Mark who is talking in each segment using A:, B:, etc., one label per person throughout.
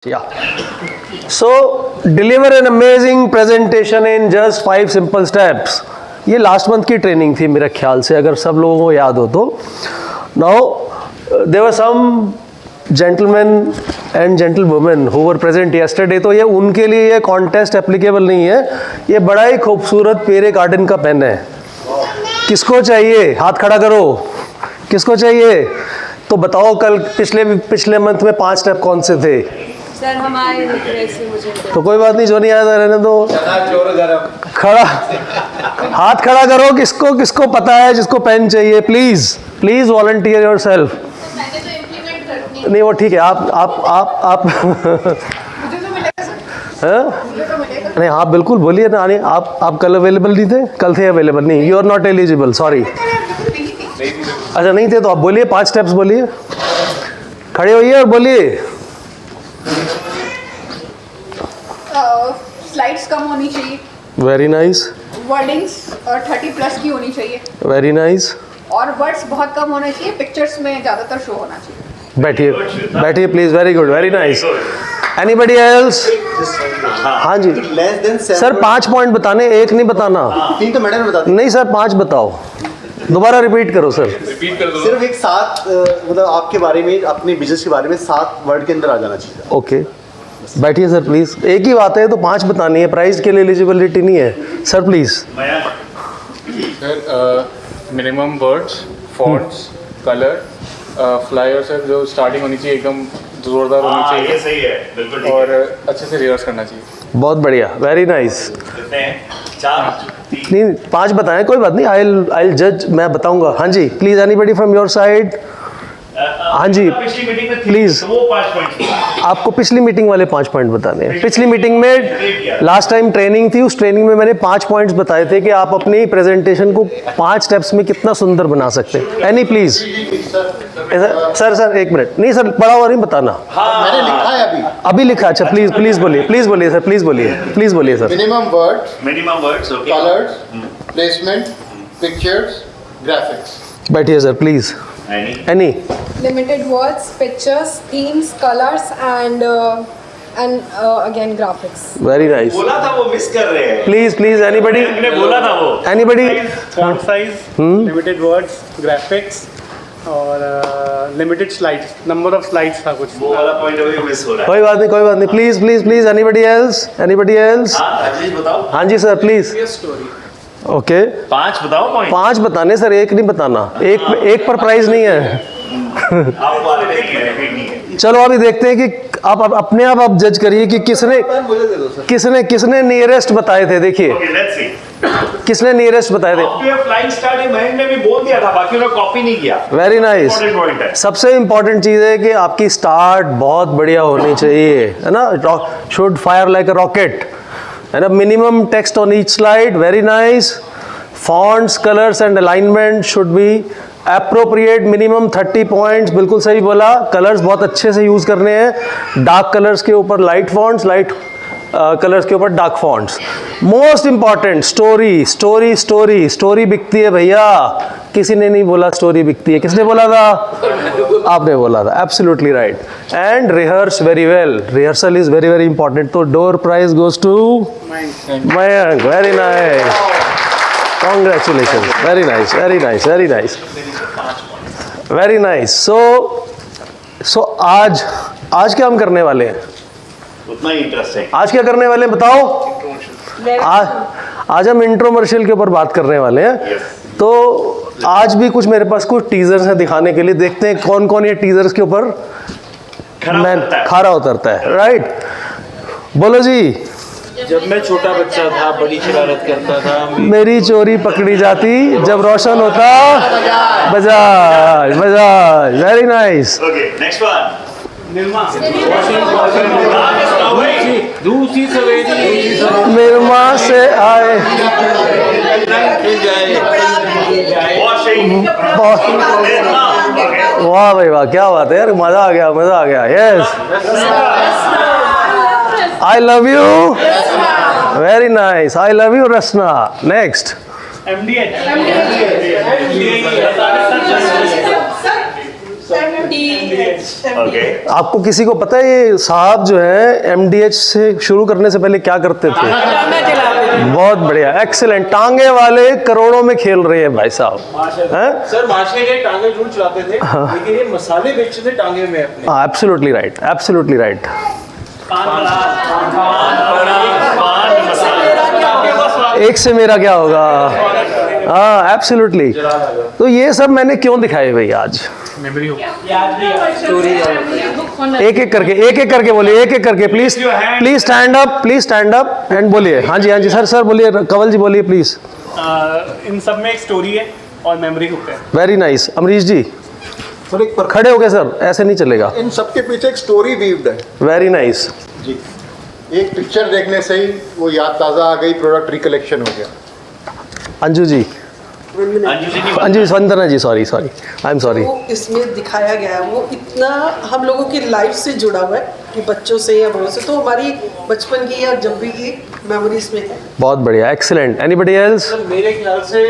A: Yeah. So deliver an amazing presentation in just 5 simple steps. ये last month की training थी मेरे ख्याल से, अगर सब लोगों को याद हो तो. Now there were some gentleman and gentlewomen who were present yesterday. तो ये उनके लिए ये कॉन्टेस्ट एप्लीकेबल नहीं है. ये बड़ा ही खूबसूरत पेरे गार्डन का पेन है. किसको चाहिए? हाथ खड़ा करो. किसको चाहिए? तो बताओ कल पिछले मंथ में 5 स्टेप कौन से थे?
B: सर हमारे मुझे
A: तो कोई बात नहीं, जो नहीं आया रहने दो. खड़ा हाथ खड़ा करो. किसको किसको पता है जिसको पेन चाहिए? Please please volunteer yourself. नहीं वो ठीक है. आप नहीं आप बिल्कुल बोलिए ना. नहीं आप कल अवेलेबल नहीं थे? कल थे अवेलेबल नहीं. You are not eligible. Sorry. अच्छा नहीं थे तो आप बोलिए. 5 स्टेप्स बोलिए. खड़े होइए और बोलिए.
C: स्लाइड्स कम होनी चाहिए.
A: Very nice.
C: वर्डिंग्स 30+ की होनी चाहिए.
A: Very nice.
C: और वर्ड्स बहुत कम होने चाहिए. पिक्चर्स में ज़्यादातर शो होना चाहिए.
A: बैठिए बैठिए please. Very good. Very nice. Anybody else? हाँ जी सर. 5 पॉइंट बताने, एक नहीं बताना.
D: 3 तो मैडम ने बता दी.
A: नहीं सर 5 बताओ. दोबारा रिपीट करो सर.
D: सिर्फ एक 7 मतलब आपके बारे में, अपने बिजनेस के बारे में 7 वर्ड के अंदर आ जाना चाहिए.
A: ओके बैठिए सर प्लीज. एक ही बात है तो 5 बतानी है. प्राइस के लिए एलिजिबिलिटी नहीं है sir. Please
E: sir. Minimum words, fonts, colour, flyer sir जो स्टार्टिंग होनी चाहिए एकदम जोरदार होनी चाहिए.
F: ये सही है. बिल्कुल ठीक
E: और
F: है.
E: अच्छे से रिहर्स करना चाहिए.
A: बहुत बढ़िया. Very nice.
F: कितने हैं? 4
A: नहीं 5 बताएं. कोई बात नहीं. आई जज. मैं बताऊंगा. हाँ जी please. Anybody from your side? हाँ जी
F: पिछली मीटिंग में
A: प्लीज.
F: तो वो 5 पॉइंट.
A: आपको पिछली मीटिंग वाले 5 पॉइंट बताने हैं. पिछली मीटिंग में लास्ट टाइम ट्रेनिंग थी. उस ट्रेनिंग में मैंने 5 पॉइंट्स बताए थे कि आप अपनी प्रेजेंटेशन को 5 स्टेप्स में कितना सुंदर बना सकते हैं. Any please. Sir 1 minute. नहीं सर पढ़ा हुआ नहीं बताना.
D: मैंने लिखा है
A: अभी लिखा. अच्छा प्लीज प्लीज बोलिए. प्लीज बोलिए सर. प्लीज बोलिए. प्लीज बोलिए sir.
D: Minimum
F: words. Okay.
D: Colours, placement, pictures, graphics.
A: बैठिए sir please. Any.
B: limited words, pictures, themes, colors and again graphics.
A: Very nice.
F: बोला था वो मिस कर रहे हैं.
A: Please please. एनीबडी
F: हमने बोला था वो.
A: Anybody.
G: Font size, limited words, graphics और limited slides. Number of slides था कुछ.
F: वो वाला पॉइंट अभी मिस हो रहा है.
A: कोई बात नहीं. कोई बात नहीं. Please please please. Anybody else? Anybody else?
F: हाँ प्लीज बताओ.
A: हाँ जी सर प्लीज. ओके
F: 5 बताओ पॉइंट.
A: 5 बताने सर. एक नहीं बताना. एक पर प्राइस नहीं है.
F: आप वाले नहीं है.
A: चलो अभी देखते हैं कि आप अपने आप जज करिए कि किसने नियरेस्ट बताए थे. देखिए
F: ओके लेट्स सी.
A: किसने नियरेस्ट बताए थे.
F: आपने फ्लाइंग स्टार्ट महेंद्र ने भी बोल दिया था, बाकी उन्होंने कॉपी नहीं किया.
A: Very nice.
F: इंपॉर्टेंट पॉइंट है.
A: सबसे इंपॉर्टेंट चीज है कि आपकी स्टार्ट बहुत बढ़िया होनी चाहिए, है ना. Should fire like a rocket, है ना. Minimum text on each slide. Very nice. Fonts, colours and alignment should be appropriate. Minimum 30 points. बिल्कुल सही बोला. कलर्स बहुत अच्छे से यूज करने हैं. डार्क कलर्स के ऊपर लाइट फॉन्ट्स, लाइट कलर्स के ऊपर dark fonts. Most important story story story. Story बिकती है भैया. किसी ने नहीं बोला स्टोरी बिकती है. किसने बोला था? आपने बोला था. Absolutely right. And rehearse very well. Rehearsal is very very important. तो door prize goes to Mayank. Very nice. Congratulations. Very nice. Very nice. Very nice. Very nice. So आज क्या हम करने वाले हैं?
F: उतना ही इंटरेस्टिंग.
A: आज क्या करने वाले हैं बताओ. आज हम इंट्रोमर्शियल के ऊपर बात करने वाले हैं. तो आज भी कुछ मेरे पास कुछ टीजर्स हैं दिखाने के लिए. देखते हैं कौन कौन ये टीजर्स के ऊपर खारा उतरता है. राइट. बोलो जी.
H: जब मैं छोटा बच्चा था बड़ी शरारत करता था.
A: मेरी चोरी पकड़ी जाती जब रोशन होता Bajaj Bajaj. Very nice.
F: Okay next one.
H: दूसरी सवेरी
A: निर्मा से आए. वाह भाई वाह. क्या बात है यार. मजा आ गया. मजा आ गया. Yes. I love you. Very nice. I love you Rasna. Next.
F: Okay
A: आपको किसी को पता है ये साहब जो है MDH से शुरू करने से पहले क्या करते थे? बहुत बढ़िया, एक्सीलेंट। टांगे वाले करोड़ों में खेल रहे हैं भाई साहब हैं?
H: सर माशे के टांगे जरूर चलाते थे लेकिन ये मसाले बेचते थे टांगे में अपने।
A: हाँ, एब्सोल्युटली राइट, एब्सोल्युटली राइट। एक से मेरा क्या होगा? हाँ, एब्सोल्युटली। तो ये सब मैंने क्यों दिखाए भाई आज? एक एक करके बोलिए, एक एक करके please please stand up and बोलिए। हाँ जी सर बोलिए, कंवल जी बोलिए प्लीज।
G: इन सब में एक स्टोरी है और मेमोरी हुक है।
A: Very nice. Amrish ji
I: sir एक
A: खड़े हो गए सर, ऐसे नहीं चलेगा।
I: इन सबके पीछे एक स्टोरी वीव्ड है
A: वेरी नाइस।
I: जी। एक पिक्चर देखने से ही वो याद ताज़ा आ गई, प्रोडक्ट रिकलेक्शन हो गया।
A: अंजू जी, अंजू वंदना जी, सॉरी आई एम सॉरी।
J: वो इसमें दिखाया गया है, वो इतना हम लोगों की लाइफ से जुड़ा हुआ है कि बच्चों से या बड़ों से, तो हमारी बचपन की या जब भी की मेमोरीज में है।
A: बहुत बढ़िया, एक्सीलेंट। Anybody else?
H: सर मेरे ख्याल से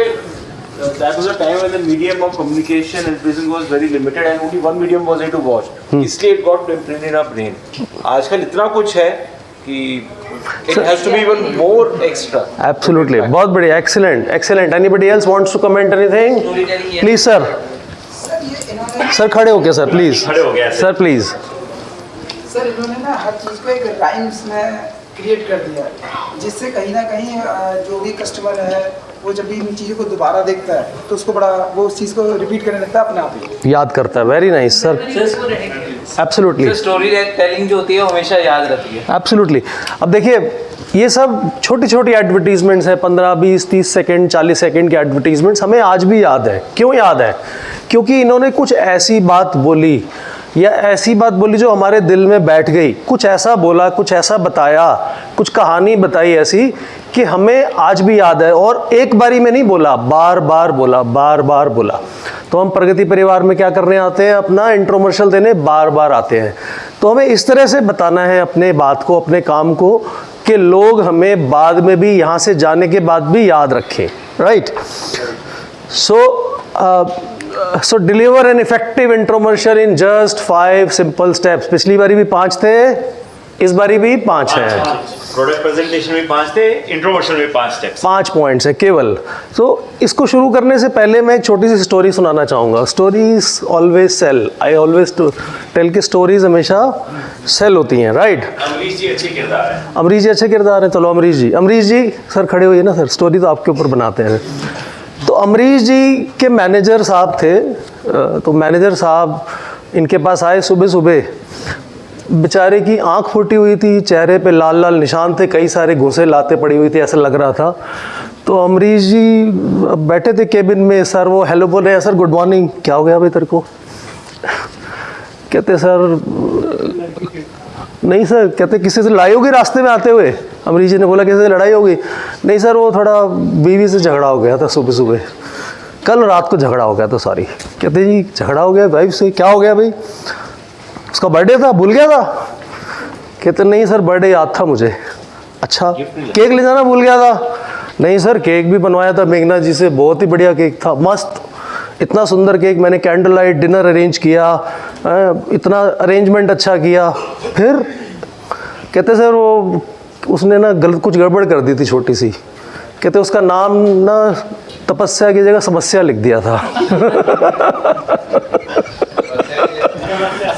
H: that was a time when the medium of communication and presence was very limited and only one medium was there to watch. इसलिए it got imprinted in our brain. आजकल इतना कुछ है कि it has to be even more extra.
A: Absolutely, बहुत बढ़िया, excellent excellent. Anybody else wants to comment anything? Please sir, sir खड़े हो गया सर, प्लीज
F: खड़े हो गया
A: सर, प्लीज।
K: सर इन्होंने ना हर चीज़ को एक राइम्स में क्रिएट कर दिया है, जिससे कहीं ना कहीं जो भी कस्टमर है वो जब भी इन चीज़ों को दोबारा देखता है तो उसको बड़ा वो उस चीज़ को रिपीट करने लगता है, अपने आप ही
A: याद करता है। Very nice sir, absolutely.
H: Story telling जो होती है हमेशा याद रहती है।
A: एब्सोल्युटली। अब देखिए, ये सब छोटी छोटी एडवर्टीजमेंट्स हैं, 15, 20, 30 सेकेंड, 40 सेकेंड के एडवर्टीजमेंट्स हमें आज भी याद है। क्यों याद है? क्योंकि इन्होंने कुछ ऐसी बात बोली या ऐसी बात बोली जो हमारे दिल में बैठ गई, कुछ ऐसा बोला, कुछ ऐसा बताया, कुछ कहानी बताई ऐसी कि हमें आज भी याद है। और एक बारी में नहीं बोला, बार बार बोला, बार बार बोला। तो हम प्रगति परिवार में क्या करने आते हैं? अपना इंट्रोमर्शियल देने बार बार आते हैं। तो हमें इस तरह से बताना है अपने बात को, अपने काम को, कि लोग हमें बाद में भी, यहाँ से जाने के बाद भी याद रखें। Right? So deliver an effective intromercial in just 5 simple steps. पिछली बारी भी 5 थे, इस बारी भी 5 हैं।
F: प्रोडक्ट प्रेजेंटेशन में 5 थे, इंट्रोमर्शियल में 5 स्टेप्स,
A: 5 पॉइंट्स है केवल। तो इसको शुरू करने से पहले मैं एक छोटी सी स्टोरी सुनाना चाहूँगा। Stories always sell. I always tell कि स्टोरीज हमेशा सेल होती हैं। राइट?
F: अमरीश जी अच्छे किरदार है।
A: अमरीश जी अच्छे किरदार हैं। चलो अमरीश जी सर खड़े हुए ना सर, स्टोरी तो आपके ऊपर बनाते हैं। तो अमरीश जी के मैनेजर साहब थे। तो मैनेजर साहब इनके पास आए सुबह सुबह। बेचारे की आंख फूटी हुई थी, चेहरे पे लाल लाल निशान थे, कई सारे घुसे लाते पड़ी हुई थी, ऐसा लग रहा था। तो अमरीश जी बैठे थे केबिन में। सर वो हेलो बोल रहे हैं, सर गुड मॉर्निंग, क्या हो गया भाई तेरे को? कहते सर नहीं सर, कहते किसी से लड़ाई होगी रास्ते में आते हुए? अमरीश जी ने बोला किसी से लड़ाई होगी? नहीं सर, वो थोड़ा बीवी से झगड़ा हो गया था सुबह सुबह, कल रात को झगड़ा हो गया था। सॉरी। कहते जी झगड़ा हो गया वाइफ से, क्या हो गया भाई? उसका बर्थडे था, भूल गया था? कहते नहीं सर, बर्थडे याद था मुझे। अच्छा, केक ले जाना भूल गया था? नहीं सर, केक भी बनवाया था मेघना जी से, बहुत ही बढ़िया केक था, मस्त, इतना सुंदर केक। मैंने कैंडल लाइट डिनर अरेंज किया, इतना अरेंजमेंट अच्छा किया। फिर कहते सर वो उसने ना गलत कुछ गड़बड़ कर दी थी छोटी सी। कहते उसका नाम ना तपस्या की जगह समस्या लिख दिया था।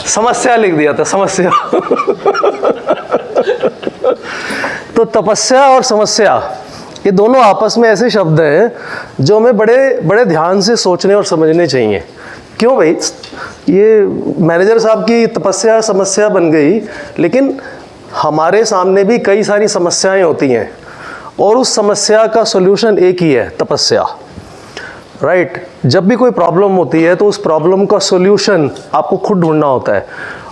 A: समस्या लिख दिया था, समस्या। तो तपस्या और समस्या ये दोनों आपस में ऐसे शब्द हैं जो हमें बड़े बड़े ध्यान से सोचने और समझने चाहिए। क्यों भाई? ये मैनेजर साहब की तपस्या समस्या बन गई, लेकिन हमारे सामने भी कई सारी समस्याएं होती हैं और उस समस्या का सॉल्यूशन एक ही है, तपस्या। राइट? जब भी कोई प्रॉब्लम होती है तो उस प्रॉब्लम का सॉल्यूशन आपको खुद ढूंढना होता है,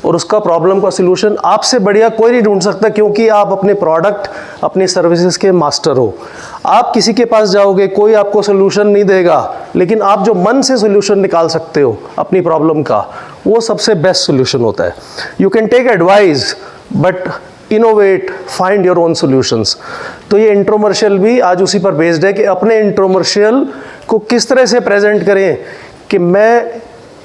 A: और उसका प्रॉब्लम का सॉल्यूशन आपसे बढ़िया कोई नहीं ढूंढ सकता, क्योंकि आप अपने प्रोडक्ट, अपनी सर्विसेज के मास्टर हो। आप किसी के पास जाओगे, कोई आपको सॉल्यूशन नहीं देगा, लेकिन आप जो मन से सॉल्यूशन निकाल सकते हो अपनी प्रॉब्लम का, वो सबसे बेस्ट सॉल्यूशन होता है। You can take advice but innovate, find your own solutions. तो ये इंट्रोमर्शियल भी आज उसी पर बेस्ड है कि अपने इंट्रोमर्शियल को किस तरह से प्रेजेंट करें कि मैं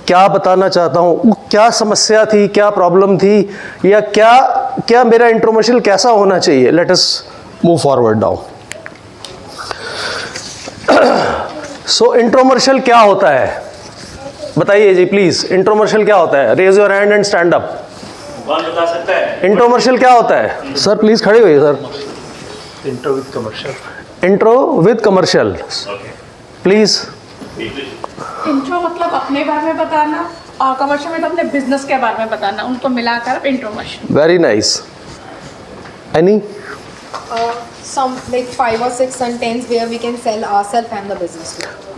A: क्या बताना चाहता हूँ, क्या समस्या थी, क्या प्रॉब्लम थी, या क्या मेरा इंट्रोमर्शियल कैसा होना चाहिए. Let us move forward now. So intromercial क्या होता है बताइए जी प्लीज. इंट्रोमर्शियल क्या होता है? Raise your hand and stand up.
F: कौन बता सकता है?
A: इंट्रोमर्शियल क्या होता है? सर प्लीज खड़े होइए sir.
F: Intro with commercial.
A: Intro with commercial please.
C: Intro मतलब अपने बारे में बताना और कमर्शियल में तो अपने बिजनेस के बारे में बताना, उनको मिलाकर intromercial.
A: Very nice. Any?
B: Some like 5 or 6 sentences where we can sell ourselves and the business.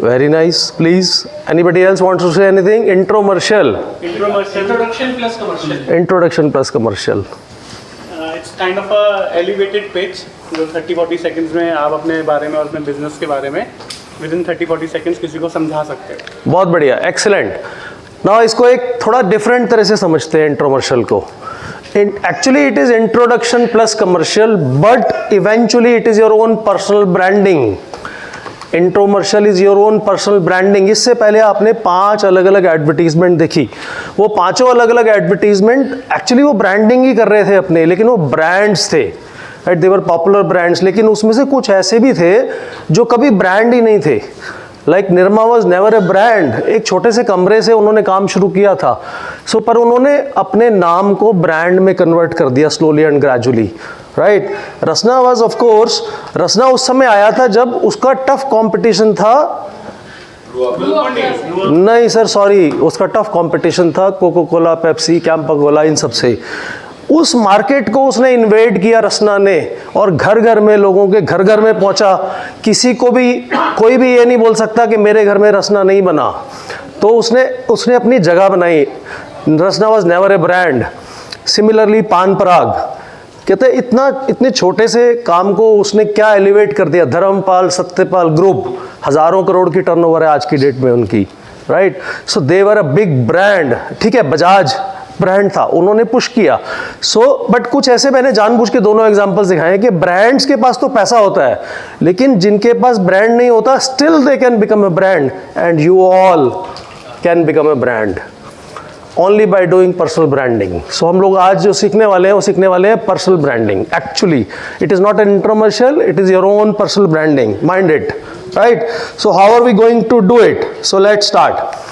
A: Very nice. Please. Anybody else wants to say anything? Intromercial.
G: Introduction plus commercial.
A: Introduction plus commercial.
G: It's kind of a elevated pitch. जो 30-40 seconds में आप अपने बारे में और अपने business के बारे में within 30-40 seconds किसी को समझा सकते हैं.
A: बहुत बढ़िया. Excellent. Now इसको एक थोड़ा डिफरेंट तरह से समझते हैं इंट्रोमर्शियल को. Actually it is introduction plus commercial, but eventually it is your own personal branding. Intromercial is your own personal branding. इससे पहले आपने 5 अलग अलग एडवर्टीजमेंट देखी. वो 5 अलग अलग एडवर्टीजमेंट एक्चुअली वो ब्रांडिंग ही कर रहे थे अपने, लेकिन वो ब्रांड्स थे, राइट. दे वर पॉपुलर ब्रांड्स. लेकिन उसमें से कुछ ऐसे भी थे जो कभी ब्रांड ही नहीं थे. Like Nirma was never a brand. एक छोटे से कमरे से उन्होंने काम शुरू किया था. सो पर उन्होंने अपने नाम को ब्रांड में कन्वर्ट कर दिया slowly and gradually, right. Rasna was of course, Rasna उस समय आया था जब उसका टफ कंपटीशन था. नहीं सर सॉरी, उसका टफ कंपटीशन था कोको कोला, पेप्सी, कैंपा इन सब से. उस मार्केट को उसने इन्वेड किया रसना ने, और घर घर में लोगों के घर घर में पहुंचा. किसी को भी कोई भी ये नहीं बोल सकता कि मेरे घर में रसना नहीं बना. तो उसने अपनी जगह बनाई. Rasna was never a brand. Similarly Pan Parag, कहते इतने छोटे से काम को उसने क्या एलिवेट कर दिया. धर्मपाल सत्यपाल ग्रुप, हजारों करोड़ की टर्नओवर है आज की डेट में उनकी, right. So they were a big brand. ठीक है, बजाज ब्रांड था, उन्होंने पुश किया. सो बट कुछ ऐसे मैंने जानबूझ के दोनों एग्जांपल्स दिखाए कि ब्रांड्स के पास तो पैसा होता है, लेकिन जिनके पास ब्रांड नहीं होता still they can become a brand, and you all can become a brand only by doing personal branding. So हम लोग आज जो सीखने वाले हैं वो सीखने वाले हैं personal branding. Actually it is not an intromercial, it is your own personal branding. Mind it, right. So how are we going to do it? So let's start.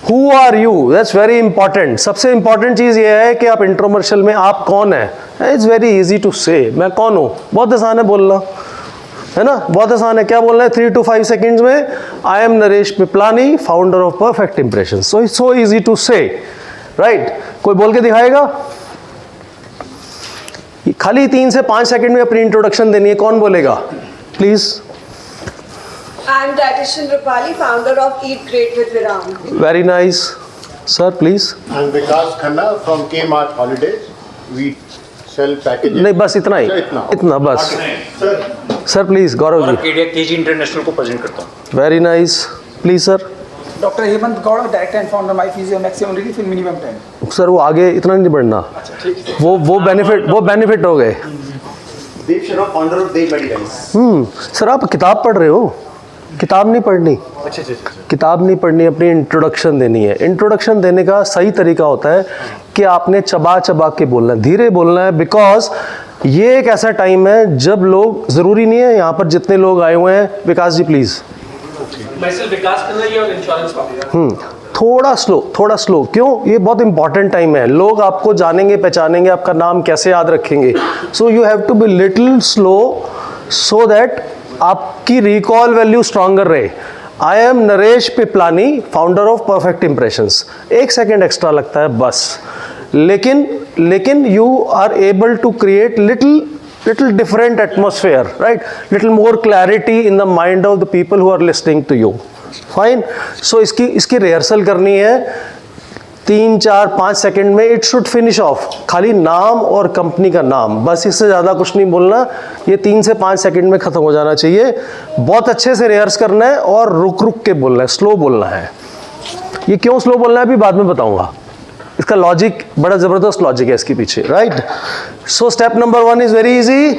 A: Who are you? That's very important. सबसे important चीज़ ये है कि आप इंट्रोमर्शियल में आप कौन है. It's very easy to say. मैं कौन हूँ, बहुत आसान है बोलना, है ना. बहुत आसान है. क्या बोलना है 3 to 5 seconds में? I am Naresh Piplani, founder of perfect impressions. So it's so easy to say, right? कोई बोल के दिखाएगा? खाली 3 से 5 सेकंड में अपनी इंट्रोडक्शन देनी है. कौन बोलेगा please?
B: I am dietitian Rupali, founder of Eat Great with Viram.
A: Very nice. Sir, please.
I: I'm Vikas Khanna from Kmart Holidays. We sell packages.
A: नहीं बस इतना ही, इतना बस. Sir please. Gaurav ji.
F: KG international को प्रेजेंट करता हूँ.
A: Very nice. Please sir.
K: Doctor Hemant Gaur, director and founder my physio maximum relief in minimum time.
A: Sir वो आगे इतना नहीं बढ़ना. वो बेनिफिट हो गए.
D: Dev Sharma, founder of Dev medicals.
A: Sir आप किताब पढ़ रहे हो, किताब नहीं पढ़नी. किताब नहीं पढ़नी, अपनी इंट्रोडक्शन देनी है. इंट्रोडक्शन देने का सही तरीका होता है कि आपने चबा चबा के बोलना है, धीरे बोलना है. बिकॉज ये एक ऐसा टाइम है जब लोग, ज़रूरी नहीं है यहाँ पर जितने लोग आए हुए हैं. विकास जी प्लीज़. थोड़ा स्लो. क्यों? ये बहुत इंपॉर्टेंट टाइम है. लोग आपको जानेंगे, पहचानेंगे, आपका नाम कैसे याद रखेंगे. So you have to be little slow so that आपकी रिकॉल वैल्यू स्ट्रॉन्गर रहे. I am Naresh Piplani, founder of perfect impressions. 1 second extra लगता है बस, लेकिन you are able to create little different atmosphere, right. Little more clarity in the mind of the people who are listening to you. Fine. So इसकी rehearsal करनी है 3, 4, 5 second में. It should finish off. खाली नाम और company का नाम, बस इससे ज़्यादा कुछ नहीं बोलना. ये 3 से 5 सेकेंड में ख़त्म हो जाना चाहिए. बहुत अच्छे से रिहर्स करना है और रुक के बोलना है, स्लो बोलना है. ये क्यों स्लो बोलना है अभी बाद में बताऊंगा. इसका लॉजिक, बड़ा ज़बरदस्त लॉजिक है इसके पीछे, right. So step number 1 is very easy.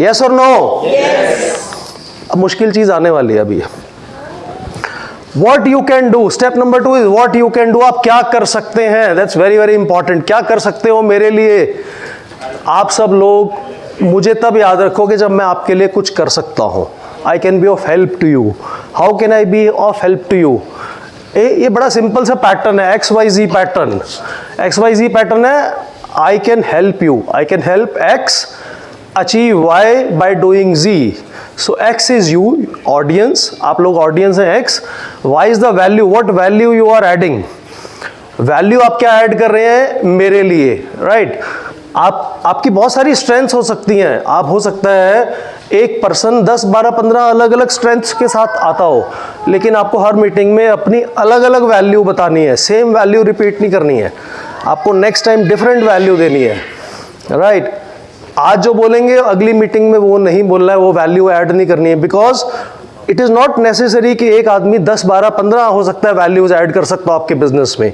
A: Yes और नो? अब मुश्किल चीज़ आने वाली है अभी. What you can do, step number 2 is what you can do. आप क्या कर सकते हैं, that's very very important. क्या कर सकते हो मेरे लिए? आप सब लोग मुझे तब याद रखोगे जब मैं आपके लिए कुछ कर सकता हूँ. I can be of help to you. How can I be of help to you? ये बड़ा सिंपल सा पैटर्न है, XYZ पैटर्न. XYZ पैटर्न है, I can help you. I can help X achieve Y by doing Z. So X is you, audience. आप लोग audience हैं X. Y is the value. What value you are adding? Value आप क्या add कर रहे हैं मेरे लिए, right? आपकी बहुत सारी स्ट्रेंथ्स हो सकती हैं. आप हो सकता है एक पर्सन 10, 12, 15 अलग अलग स्ट्रेंथ्स के साथ आता हो, लेकिन आपको हर मीटिंग में अपनी अलग अलग वैल्यू बतानी है. सेम वैल्यू रिपीट नहीं करनी है. आपको नेक्स्ट टाइम डिफरेंट वैल्यू देनी है, राइट? आज जो बोलेंगे अगली मीटिंग में वो नहीं बोलना है, वो वैल्यू ऐड नहीं करनी है. Because it is not necessary कि एक आदमी 10, 12, 15 हो सकता है वैल्यूज ऐड कर सकता हो आपके बिजनेस में.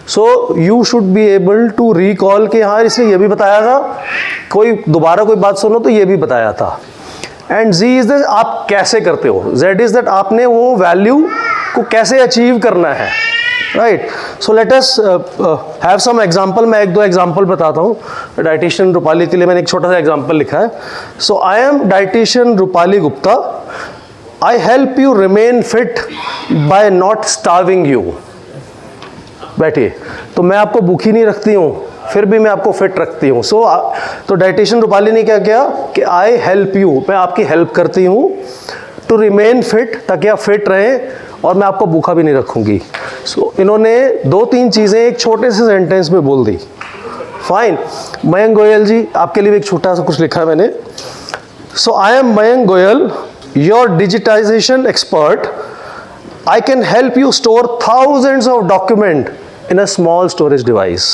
A: So you should be able to recall कि हाँ इसने ये भी बताया था, कोई दोबारा कोई बात सुनो तो ये भी बताया था. एंड जी इज दैट आप कैसे करते हो. जेड इज दैट आपने वो वैल्यू को कैसे अचीव करना है, right? So let us have some example. मैं 1-2 एग्जांपल बताता हूँ. डाइटिशियन रूपाली के लिए मैंने एक छोटा सा एग्जांपल लिखा है. So I am dietitian Rupali Gupta. I help you remain fit by not starving you. बैठिए. तो मैं आपको भूखी नहीं रखती हूँ, फिर भी मैं आपको फिट रखती हूँ. तो डाइटिशियन रूपाली ने क्या किया कि आई हेल्प यू, मैं आपकी हेल्प करती हूँ टू रिमेन फिट, ताकि आप फिट रहें, और मैं आपको भूखा भी नहीं रखूँगी. सो इन्होंने 2-3 चीज़ें एक छोटे से सेंटेंस में बोल दी. फाइन. मयंक गोयल जी, आपके लिए एक छोटा सा कुछ लिखा है मैंने. So I am Mayank Goyal, your digitization expert. I can help you store thousands of document in a small storage device.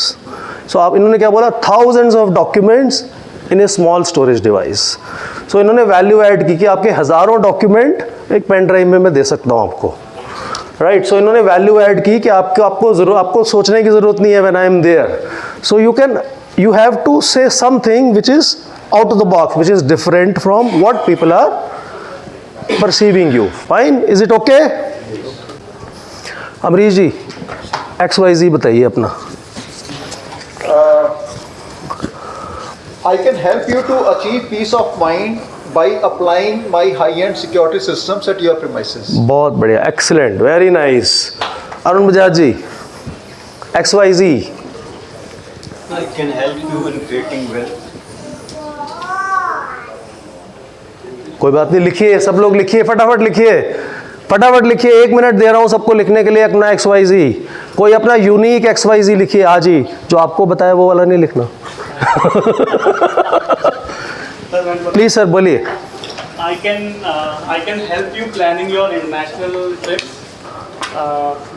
A: So आप इन्होंने क्या बोला? Thousands of documents in a small storage device. So इन्होंने वैल्यू ऐड की कि आपके हज़ारों document एक पेन ड्राइव में मैं दे सकता हूँ आपको, राइट? सो इन्होंने वैल्यू ऐड की कि आपको सोचने की ज़रूरत नहीं है when I am there. So you have to say something which is out of the box, which is different from what people are perceiving you. Fine? Is it okay? Amrish ji, XYZ बताइए अपना.
I: I can help you to achieve peace of mind by applying my high-end security systems at your premises.
A: बहुत बढ़िया, excellent, very nice. Arun Bajaj ji, XYZ.
L: I can help you in creating wealth.
A: कोई बात नहीं, लिखिए, सब लोग लिखिए, फटाफट लिखिए, फटाफट लिखिए. 1 मिनट दे रहा हूँ सबको लिखने के लिए अपना XYZ. कोई अपना यूनिक XYZ लिखिए आज ही. जो आपको बताया वो वाला नहीं लिखना. प्लीज सर बोलिए.
G: I can help you planning your international trips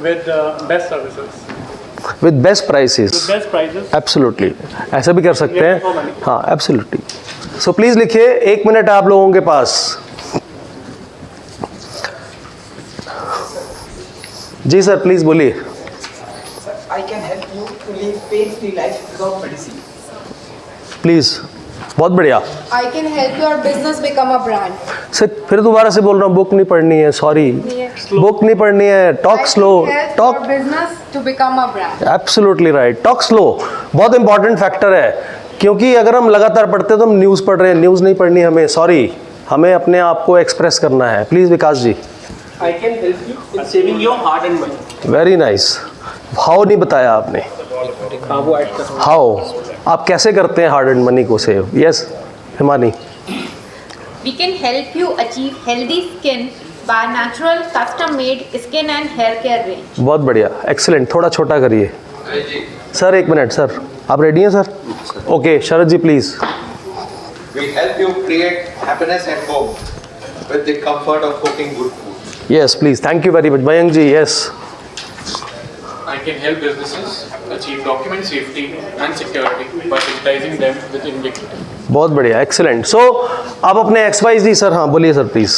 G: with best services.
A: With best prices.
G: With best prices.
A: Absolutely. ऐसा भी कर सकते हैं. हाँ, absolutely. So प्लीज लिखिए, 1 मिनट आप लोगों के पास. जी सर प्लीज बोलिए.
K: I can help you to live pain-free life without medicine.
A: Please. बहुत बढ़िया.
B: I can help your business become a brand.
A: Sir फिर दोबारा से बोल रहा हूँ, बुक नहीं पढ़नी है, सॉरी, बुक नहीं पढ़नी है. Talk slow.
B: Help your business to become a brand.
A: Absolutely right. Talk slow बहुत इंपॉर्टेंट फैक्टर है, क्योंकि अगर हम लगातार पढ़ते तो हम न्यूज़ पढ़ रहे हैं. न्यूज़ नहीं पढ़नी हमें, सॉरी, हमें अपने आप को एक्सप्रेस करना है. Please Vikas ji.
L: I can help you in saving your hard earned money.
A: Very nice. How नहीं बताया आपने.
L: वो ऐड कर.
A: हाउ आप कैसे करते हैं हार्ड एंड मनी को save. Yes Himani.
M: We can help you achieve healthy skin by natural custom made skin and hair care range.
A: बहुत बढ़िया, एक्सीलेंट. थोड़ा छोटा करिए सर. 1 मिनट सर, आप रेडी हैं sir? Okay, Sharad ji please.
N: We help you create happiness at home with the comfort of cooking good food.
A: Yes please. Thank you very much. Mayank ji. Yes.
E: I can help businesses achieve document safety and security by digitizing them with Invictus.
A: बहुत बढ़िया, excellent. सो आप अपने XYZ sir. हाँ बोलिए sir please.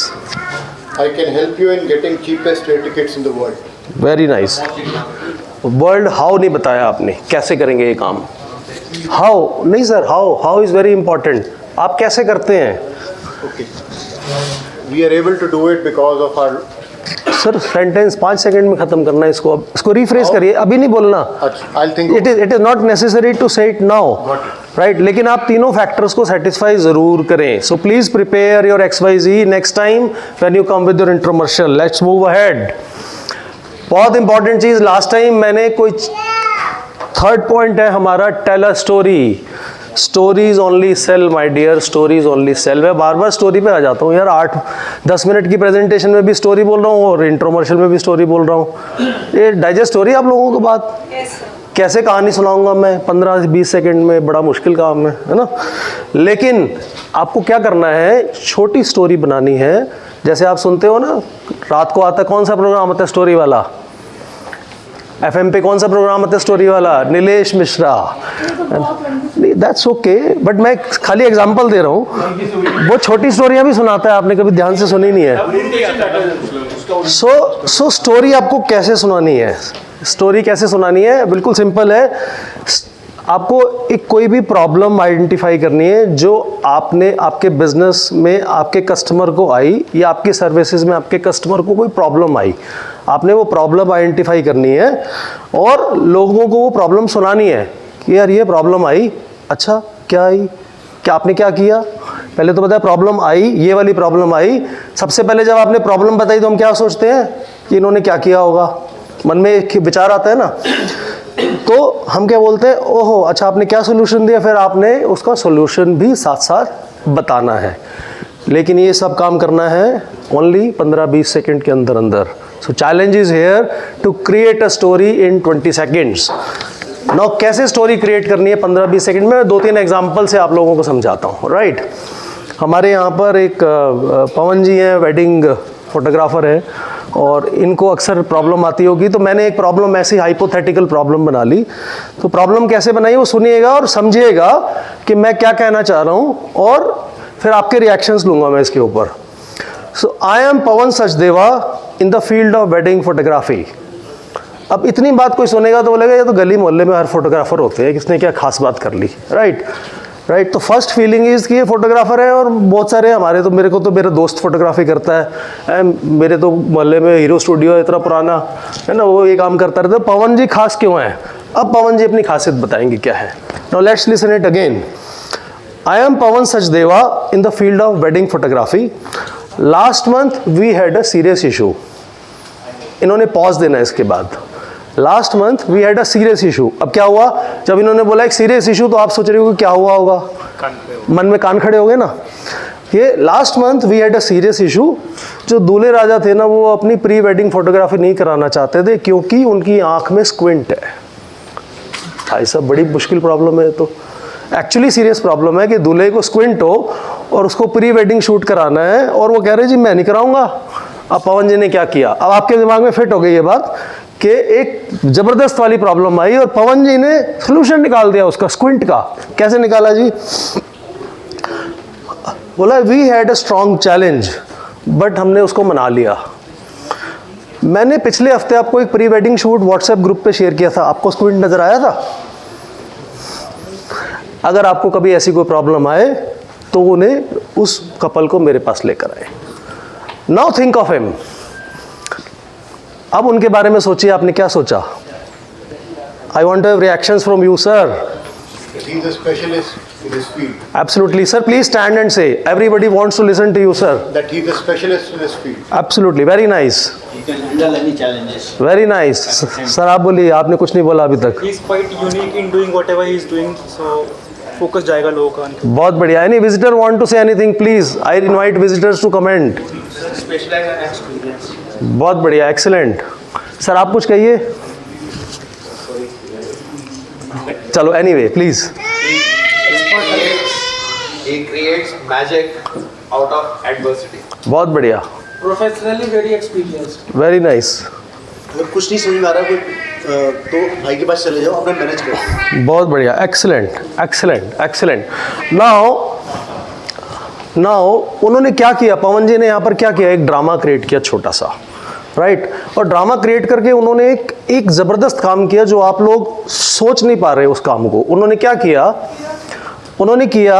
I: I can help you in getting cheapest air tickets in the world.
A: Very nice. World how नहीं बताया आपने, कैसे करेंगे ये काम. हाउ नहीं sir, how is very important. आप कैसे करते हैं?
I: Okay. We are able to do it because of our
A: sir sentence 5 second में ख़त्म करना है इसको, अब इसको रिफ्रेश करिए, अभी नहीं बोलना।
D: I'll think
A: it is not necessary to say it now, right, लेकिन आप तीनों फैक्टर्स को सेटिस्फाई ज़रूर करें। So please prepare your XYZ next time when you come with your intromercial. Let's move ahead. बहुत इंपॉर्टेंट चीज़, लास्ट टाइम मैंने कोई थर्ड पॉइंट है हमारा, tell a story. Stories only sell my dear, stories only sell. मैं बार बार story पे आ जाता हूँ यार, 8-10 मिनट की प्रेजेंटेशन में भी स्टोरी बोल रहा हूँ और इंट्रोमर्शियल में भी स्टोरी बोल रहा हूँ। ये डाइजेस्ट हो रही है आप लोगों को बात? कैसे कहानी सुनाऊंगा मैं 15-20 सेकंड में? बड़ा मुश्किल काम है ना। लेकिन आपको क्या करना है, छोटी स्टोरी बनानी है। जैसे आप सुनते हो ना, रात को आता कौन सा प्रोग्राम आता है स्टोरी वाला, FM पे कौन सा प्रोग्राम आता है स्टोरी वाला, Nilesh Mishra. That's okay, but मैं खाली एग्जांपल दे रहा हूँ। वो छोटी स्टोरियाँ भी सुनाता है, आपने कभी ध्यान से सुनी नहीं है। सो स्टोरी आपको कैसे सुनानी है, स्टोरी कैसे सुनानी है, बिल्कुल सिंपल है। आपको एक कोई भी प्रॉब्लम आइडेंटिफाई करनी है जो आपने आपके बिजनेस में आपके कस्टमर को आई, या आपकी सर्विसेज में आपके कस्टमर को कोई प्रॉब्लम आई। आपने वो प्रॉब्लम आइडेंटिफाई करनी है और लोगों को वो प्रॉब्लम सुनानी है कि यार ये प्रॉब्लम आई, अच्छा क्या आई, क्या आपने क्या किया। पहले तो बताया प्रॉब्लम आई, ये वाली प्रॉब्लम आई। सबसे पहले जब आपने प्रॉब्लम बताई तो हम क्या सोचते हैं कि इन्होंने क्या किया होगा, मन में एक विचार आता है ना। तो हम क्या बोलते हैं, ओहो अच्छा आपने क्या सोल्यूशन दिया, फिर आपने उसका सोल्यूशन भी साथ साथ बताना है। लेकिन ये सब काम करना है ओनली 15-20 सेकंड के अंदर अंदर। So challenge is here to create a story in 20 seconds. Now कैसे स्टोरी क्रिएट करनी है 15-20 सेकंड में, 2-3 एग्जांपल से आप लोगों को समझाता हूँ, राइट। हमारे यहाँ पर एक पवन जी हैं, वेडिंग फोटोग्राफर है, और इनको अक्सर प्रॉब्लम आती होगी। तो मैंने एक प्रॉब्लम ऐसी हाइपोथेटिकल प्रॉब्लम बना ली। तो प्रॉब्लम कैसे बनाई वो सुनिएगा और समझिएगा कि मैं क्या कहना चाह रहा हूँ, और फिर आपके रिएक्शंस लूँगा मैं इसके ऊपर। So I am Pawan Sachdeva in the field of wedding photography. अब इतनी बात कोई सुनेगा तो बोलेगा ये तो गली मोहल्ले में हर फोटोग्राफर होते हैं, किसने क्या खास बात कर ली, राइट। तो फर्स्ट फीलिंग इज़ कि ये फोटोग्राफर है, और बहुत सारे हमारे तो, मेरे को तो मेरा दोस्त फोटोग्राफी करता है, मेरे तो मोहल्ले में हीरो स्टूडियो है इतना पुराना, है ना, वो ये काम करता रहता है। पवन जी खास क्यों हैं? अब पवन जी अपनी खासियत बताएंगे क्या है। Now let's listen it again. I am Pawan Sachdeva in the field of wedding photography. Last month we had a serious issue. इन्होंने पॉज देना है इसके बाद। Last month we had a serious issue. अब क्या हुआ, जब इन्होंने बोला एक सीरियस इशू तो आप सोच रहे हो कि क्या हुआ होगा, मन में कान खड़े हो गए ना। ये last month we had a serious issue. जो दूल्हे राजा थे ना, वो अपनी प्री वेडिंग फोटोग्राफी नहीं कराना चाहते थे क्योंकि उनकी आंख में स्क्विंट है। भाई साहब बड़ी मुश्किल प्रॉब्लम है। तो एक्चुअली सीरियस प्रॉब्लम है कि दूल्हे को स्क्विंट हो और उसको प्री वेडिंग शूट कराना है, और वो कह रहे जी मैं नहीं कराऊंगा। अब पवन जी ने क्या किया, अब आपके दिमाग में फिट हो गई ये बात कि एक जबरदस्त वाली प्रॉब्लम आई और पवन जी ने सोल्यूशन निकाल दिया उसका, स्क्विंट का। कैसे निकाला जी? बोला we had a strong challenge but हमने उसको मना लिया। मैंने पिछले हफ्ते आपको एक pre wedding shoot WhatsApp group पे शेयर किया था, आपको स्क्विंट नजर आया था? अगर आपको कभी ऐसी कोई प्रॉब्लम आए तो उन्हें, उस कपल को मेरे पास लेकर आए। Now think of him. अब उनके बारे में सोचिए, आपने क्या सोचा? I want to have reactions from you sir.
D: He is a specialist in his field.
A: Absolutely, sir. Please stand and say. Everybody wants to listen to you, sir.
D: That he is a specialist in his field.
A: Absolutely, very nice.
L: He can handle any challenges.
A: Very nice. Sir, आप बोलिए, आपने कुछ नहीं बोला अभी तक।
G: He is quite unique in doing whatever he is doing, so focus जाएगा लोगों का।
A: बहुत बढ़िया। Any visitor want to say anything, please? I invite visitors to comment.
N: Specialized and experienced.
A: बहुत बढ़िया, excellent. सर आप कुछ कहिए। चलो, anyway, please.
N: He creates magic out of adversity.
A: बहुत बढ़िया।
K: Professionally very experienced.
A: Very nice.
D: अगर कुछ नहीं समझ में आ रहा कोई तो भाई के पास चले जाओ, अपना मैनेज करो।
A: बहुत बढ़िया, excellent, excellent, excellent. Now उन्होंने क्या किया, पवन जी ने यहाँ पर क्या किया, एक ड्रामा क्रिएट किया छोटा सा, राइट। और ड्रामा क्रिएट करके उन्होंने एक ज़बरदस्त काम किया जो आप लोग सोच नहीं पा रहे उस काम को। उन्होंने क्या किया, उन्होंने किया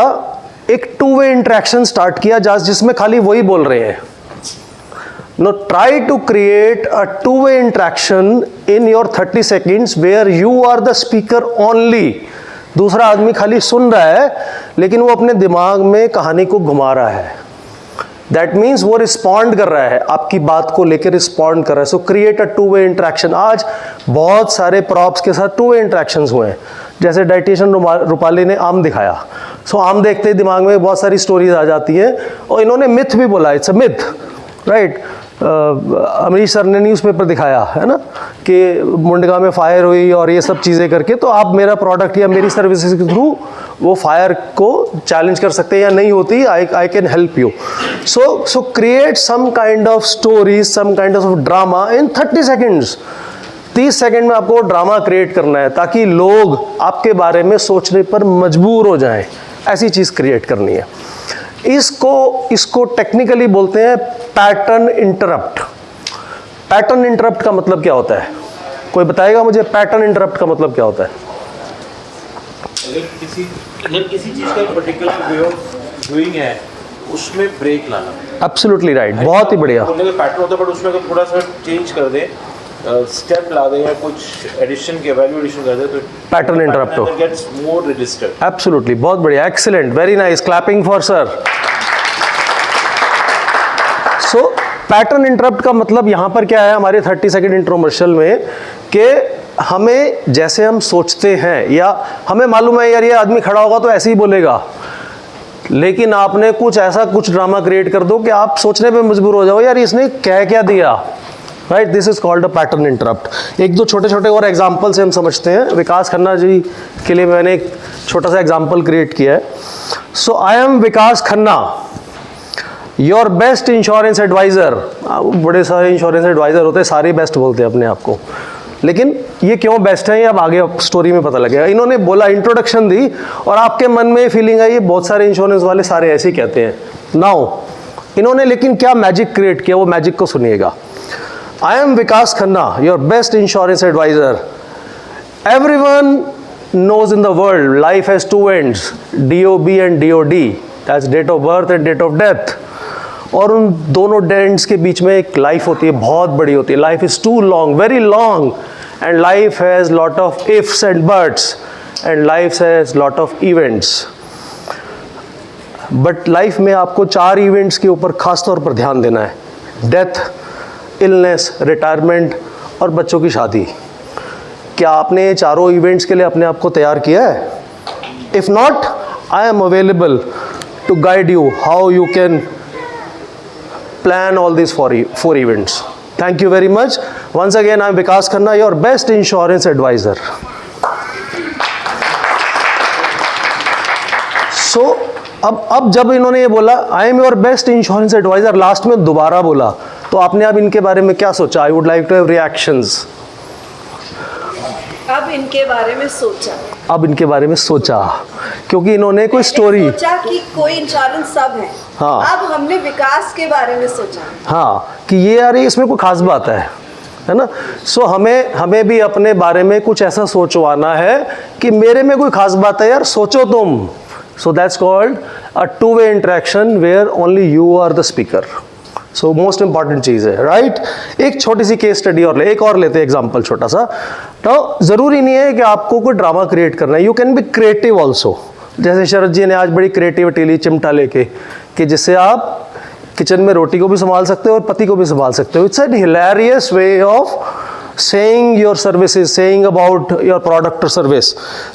A: एक 2 वे इंटरेक्शन स्टार्ट किया जिसमें खाली वही बोल रहे हैं। Now try to create a two-way interaction in your 30 seconds where you are the speaker only. दूसरा आदमी खाली सुन रहा है लेकिन वो अपने दिमाग में कहानी को घुमा रहा है. दैट मीन्स वो रिस्पॉन्ड कर रहा है, आपकी बात को लेकर रिस्पॉन्ड कर रहा है. सो create a two way interaction. आज बहुत सारे प्रॉप्स के साथ टू वे इंट्रैक्शंस हुए हैं. जैसे डाइटिशियन रूपाली ने आम दिखाया, सो आम देखते ही दिमाग में बहुत सारी स्टोरीज आ जाती हैं. और इन्होंने मिथ भी बोला, it's a myth, right. Amrish sir ने न्यूज़पेपर दिखाया है ना कि मुंडका में फायर हुई और ये सब चीज़ें करके, तो आप मेरा प्रोडक्ट या मेरी सर्विसेज के थ्रू वो फायर को चैलेंज कर सकते हैं या नहीं होती. I can help you. So create some kind of stories, some kind of drama in 30 seconds. 30 second में आपको ड्रामा क्रिएट करना है ताकि लोग आपके बारे में सोचने पर मजबूर हो जाएं. ऐसी चीज़ क्रिएट करनी है. इसको टेक्निकली बोलते हैं पैटर्न इंटरप्ट. पैटर्न इंटरप्ट का मतलब क्या होता है? कोई बताएगा मुझे पैटर्न इंटरप्ट का मतलब क्या होता है?
H: अगर किसी चीज का पर्टिकुलर वे ऑफ डूइंग है उसमें ब्रेक लाना.
A: एब्सोल्युटली राइट, बहुत ही बढ़िया.
H: बोलने का पैटर्न होता है बट उसमें अगर थोड़ा सा चेंज कर दे, स्टेप ला दे या कुछ एडिशन के वैल्यू एडिशन कर दे तो
A: पैटर्न इंटरप्ट हो.
H: Gets more registered.
A: एब्सोल्युटली, बहुत बढ़िया, excellent, very nice, clapping for sir. So pattern interrupt का मतलब यहाँ पर क्या है हमारे 30 सेकेंड इंट्रोमर्शियल में, कि हमें जैसे हम सोचते हैं या हमें मालूम है यार ये आदमी खड़ा होगा तो ऐसे ही बोलेगा, लेकिन आपने कुछ ड्रामा क्रिएट कर दो कि आप सोचने पे मजबूर हो जाओ यार इसने क्या दिया. Right, this is called a pattern interrupt. एक दो छोटे छोटे और एग्जाम्पल से हम समझते हैं. विकास खन्ना जी के लिए मैंने एक छोटा सा एग्जाम्पल क्रिएट किया है. So I am Vikas Khanna, your best insurance advisor. बड़े सारे इंश्योरेंस एडवाइज़र होते हैं, सारे बेस्ट बोलते हैं अपने आप को, लेकिन ये क्यों बेस्ट है ये अब आगे स्टोरी में पता लगेगा. इन्होंने बोला, इंट्रोडक्शन दी और आपके मन में फीलिंग आई ये बहुत सारे इंश्योरेंस वाले सारे ऐसे ही कहते हैं. नाउ इन्होंने लेकिन क्या मैजिक क्रिएट किया, वो मैजिक को सुनिएगा. I am Vikas Khanna, your best insurance advisor. Everyone knows in the world life has two ends, DOB and DOD, that's date of birth and date of death. और उन दोनों डेंट्स के बीच में एक लाइफ होती है, बहुत बड़ी होती है. Life is too long, very long, and life has lot of ifs and buts, and life has lot of events. But life में आपको 4 इवेंट्स के ऊपर खास तौर पर ध्यान देना है: डेथ, इलनेस, रिटायरमेंट और बच्चों की शादी. क्या आपने ये चारों इवेंट्स के लिए अपने आप को तैयार किया है? If not, I am available to guide you how you can plan all these 4 events. Thank you very much. Once again, I am Vikas Khanna, your best insurance advisor. So, अब जब इन्होंने ये बोला I am your best insurance advisor, last में दोबारा बोला, तो आपने अब इनके बारे में क्या सोचा? I would like to have reactions.
J: अब इनके बारे में सोचा.
A: अब इनके बारे में सोचा क्योंकि इन्होंने कोई स्टोरी
J: सोचा कि कोई इंश्योरेंस सब है.
A: हाँ.
J: अब हमने विकास के बारे में सोचा.
A: हाँ, कि ये यार इसमें कोई खास बात है ना. सो हमें भी अपने बारे में कुछ ऐसा सोचवाना है कि मेरे में कोई खास बात है यार, सोचो तुम. So that's called a two way interaction where only you are the speaker. So most important चीज़ है, राइट. एक छोटी सी केस स्टडी और लेते हैं एग्जाम्पल छोटा सा. तो ज़रूरी नहीं है कि आपको कोई ड्रामा क्रिएट करना है, you can be creative also. जैसे शरद जी ने आज बड़ी क्रिएटिविटी ली चिमटा लेके, कि जिससे आप किचन में रोटी को भी संभाल सकते हो और पति को भी संभाल सकते हो. It's an hilarious way of saying your services, saying about your product और सर्विस.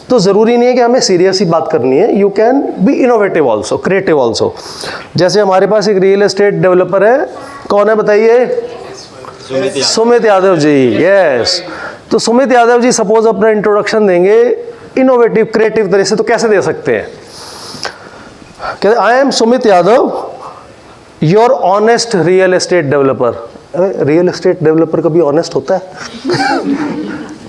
A: तो ज़रूरी नहीं है कि हमें सीरियस ही बात करनी है, you can be innovative also, creative also. जैसे हमारे पास एक रियल एस्टेट डेवलपर है, कौन है बताइए? सुमित यादव जी. यस. तो सुमित यादव जी सपोज अपना इंट्रोडक्शन देंगे इनोवेटिव क्रिएटिव तरह से, तो कैसे दे सकते हैं? कहते I am Sumit Yadav, your honest real estate developer. Real estate developer कभी ऑनेस्ट होता है?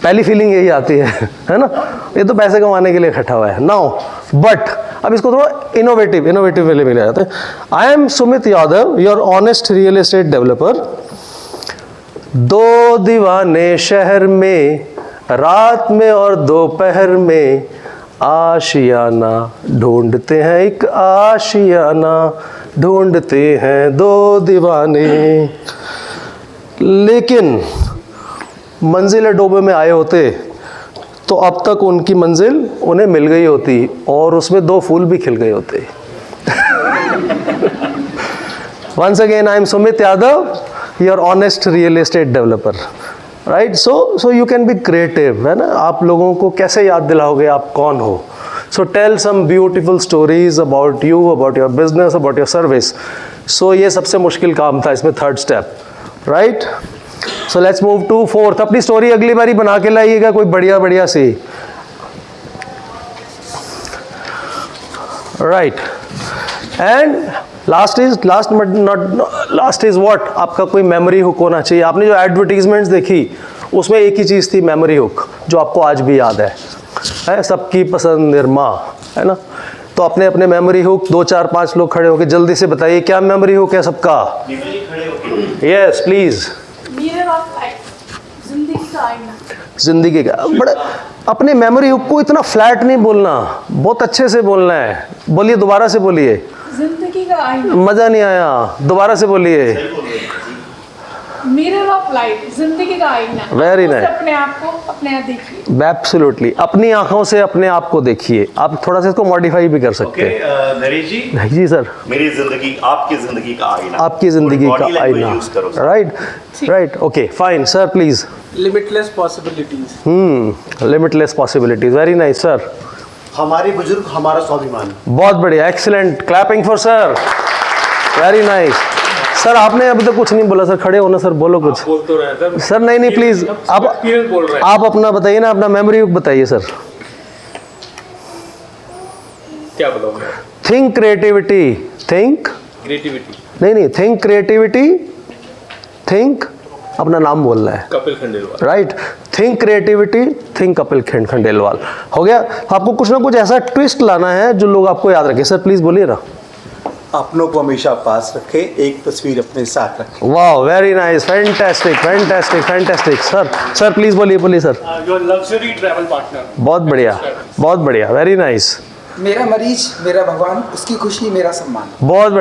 A: पहली फीलिंग यही आती है ना, ये तो पैसे कमाने के लिए इकट्ठा हुआ है. नाउ बट अब इसको थोड़ा इनोवेटिव वे में ले जाते हैं. I am Sumit Yadav, your honest real estate developer. 2 दीवाने शहर में, रात में और दोपहर में, आशियाना ढूंढते हैं, एक आशियाना ढूंढते हैं 2 दीवाने. लेकिन मंजिल डोबे में आए होते तो अब तक उनकी मंजिल उन्हें मिल गई होती और उसमें 2 फूल भी खिल गए होते। Once again, I am Sumit Yadav, your honest real estate developer, right? So you can be creative, है ना? आप लोगों को कैसे याद दिलाओगे आप कौन हो? So tell some beautiful stories about you, about your business, about your service. So ये सबसे मुश्किल काम था इसमें, 3rd step, right? So let's move to 4th. अपनी स्टोरी अगली बारी बना के लाइएगा कोई बढ़िया सी, right? And last is what, आपका कोई मेमोरी हुक होना चाहिए। आपने जो एडवर्टीजमेंट्स देखी उसमें एक ही चीज़ थी, मेमोरी हुक, जो आपको आज भी याद है सबकी पसंद निरमा, है ना? तो अपने अपने मेमोरी हुक 2 4 5 लोग खड़े होकर जल्दी से बताइए क्या मेमोरी हुक है सबका। Yes please.
C: Mirror of life, जिंदगी का आईना।
A: जिंदगी का बड़ा, अपने मेमोरी हुक को इतना फ्लैट नहीं बोलना, बहुत अच्छे से बोलना है। बोलिए, दोबारा से बोलिए।
C: जिंदगी का आईना।
A: मजा नहीं आया, दोबारा से बोलिए।
C: मिरर ऑफ लाइफ, जिंदगी का आईना।
A: Very nice.
C: अपने आप को अपने आप देखिए।
A: एब्सोल्युटली, अपनी आंखों से अपने आप को देखिए। आप थोड़ा सा इसको मॉडिफाई भी कर सकते हैं।
F: नरेश जी।
A: जी सर।
F: मेरी जिंदगी आपकी जिंदगी का आईना।
A: आपकी जिंदगी का आईना, right, okay fine sir, please.
O: Limitless possibilities.
A: Limitless possibilities, very nice sir.
D: हमारे बुजुर्ग हमारा स्वाभिमान।
A: बहुत बढ़िया, excellent, clapping for sir, very nice. Sir आपने अभी तक कुछ नहीं बोला सर, खड़े होना सर, बोलो कुछ।
O: बोल तो रहे हैं
A: सर। नहीं प्लीज, आप अपना बताइए ना, अपना मेमोरी हुक बताइए सर।
O: क्या बताऊं?
A: थिंक क्रिएटिविटी, थिंक नहीं, थिंक क्रिएटिविटी, थिंक अपना नाम बोलना है,
O: Kapil Khandelwal,
A: right? Think creativity, think Kapil Khandelwal. हो गया। आपको कुछ ना कुछ ऐसा ट्विस्ट लाना है जो लोग आपको याद रखें। सर प्लीज बोलिए ना।
L: अपनों को हमेशा पास रखें, एक तस्वीर अपने साथ रखें।
A: वाह, very nice, fantastic fantastic fantastic. Sir please बोलिए sir.
G: Your luxury travel partner.
A: बहुत बढ़िया, वेरी नाइस।
K: मेरा मरीज मेरा भगवान, उसकी खुशी मेरा सम्मान।
A: बहुत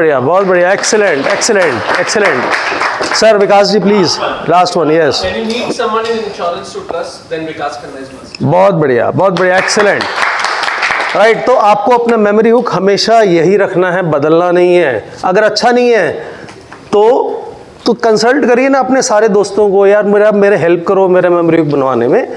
A: बढ़िया, excellent excellent excellent. Sir Vikas ji please, last one. Yes.
O: When you need someone in insurance to trust, then Vikas Khanna is must.
A: बहुत बढ़िया, एक्सीलेंट, राइट। तो आपको अपना मेमोरी हुक हमेशा यही रखना है, बदलना नहीं है। अगर अच्छा नहीं है तो कंसल्ट करिए ना अपने सारे दोस्तों को, यार मेरे हेल्प करो मेरे मेमोरी हुक बनवाने में।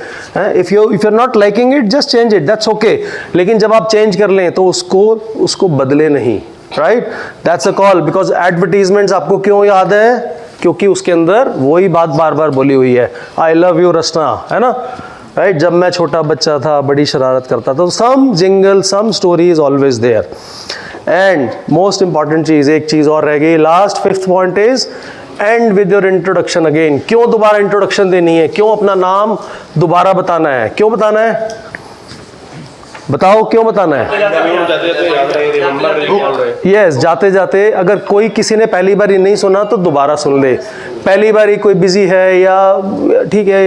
A: If you are not liking it, just change it, that's okay. लेकिन जब आप चेंज कर लें तो उसको बदले नहीं, right? That's a call. Because advertisements आपको क्यों याद है? क्योंकि उसके अंदर वही बात बार बार बोली हुई है, आई लव यू रचना, है ना? राइट? जब मैं छोटा बच्चा था बड़ी शरारत करता था, तो some jingle, some story is always there. And most important चीज, एक चीज और रह गई, last 5th point is end with your introduction again. क्यों दोबारा इंट्रोडक्शन देनी है? क्यों अपना नाम दोबारा बताना है? क्यों बताना है? बताओ क्यों बताना है? यस, जाते जाते अगर कोई किसी ने पहली बार ही नहीं सुना तो दोबारा सुन ले। पहली बार ही कोई बिजी है या ठीक है